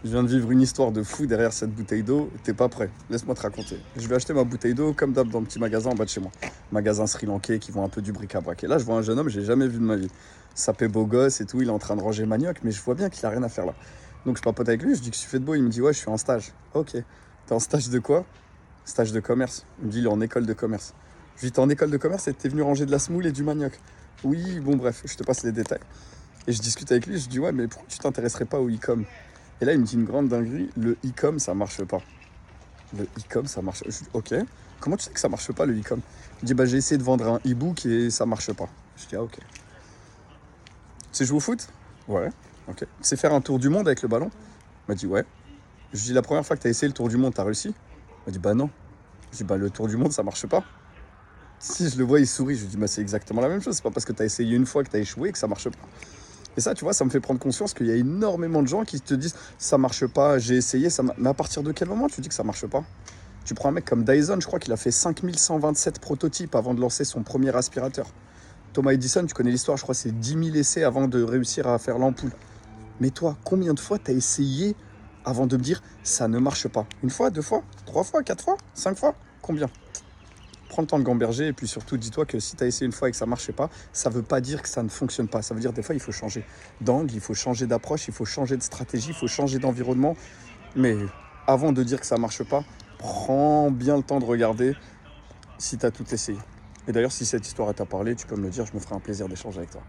Je viens de vivre une histoire de fou derrière cette bouteille d'eau. T'es pas prêt. Laisse-moi te raconter. Je vais acheter ma bouteille d'eau comme d'hab dans le petit magasin en bas de chez moi. Magasin sri-lankais qui vend un peu du bric-à-brac. Et là, je vois un jeune homme, j'ai jamais vu de ma vie. Sapé beau gosse et tout, il est en train de ranger manioc, mais je vois bien qu'il a rien à faire là. Donc je papote avec lui, je dis que je fais de beau. Il me dit ouais, je suis en stage. Ok. T'es en stage de quoi? Stage de commerce. Il me dit il est en école de commerce. Je lui dis t'es en école de commerce et t'es venu ranger de la semoule et du manioc. Oui, bon bref, je te passe les détails. Et je discute avec lui, je dis ouais, mais pourquoi tu t'intéresserais pas au e-com? Et là, il me dit une grande dinguerie, le e-com, ça marche pas. Le e-com, ça marche. Ok. Comment tu sais que ça marche pas le e-com? Il me dit bah j'ai essayé de vendre un e-book et ça marche pas. Je dis ah ok. Tu sais jouer au foot? Ouais. Ok. Tu sais faire un tour du monde avec le ballon? Il m'a dit ouais. Je lui dis la première fois que t'as essayé le tour du monde, t'as réussi? Il m'a dit bah non. Je dis bah le tour du monde, ça marche pas. Si je le vois, il sourit. Je lui dis bah c'est exactement la même chose. C'est pas parce que t'as essayé une fois que t'as échoué que ça marche pas. Et ça, tu vois, ça me fait prendre conscience qu'il y a énormément de gens qui te disent ça marche pas, j'ai essayé, mais à partir de quel moment tu dis que ça marche pas? Tu prends un mec comme Dyson, je crois qu'il a fait 5127 prototypes avant de lancer son premier aspirateur. Thomas Edison, tu connais l'histoire, je crois que c'est 10 000 essais avant de réussir à faire l'ampoule. Mais toi, combien de fois t'as essayé avant de me dire ça ne marche pas? Une fois, deux fois, trois fois, quatre fois, cinq fois? Combien? Prends le temps de gamberger et puis surtout dis-toi que si tu as essayé une fois et que ça ne marchait pas, ça ne veut pas dire que ça ne fonctionne pas. Ça veut dire des fois il faut changer d'angle, il faut changer d'approche, il faut changer de stratégie, il faut changer d'environnement. Mais avant de dire que ça ne marche pas, prends bien le temps de regarder si tu as tout essayé. Et d'ailleurs, si cette histoire t'a parlé, tu peux me le dire, je me ferai un plaisir d'échanger avec toi.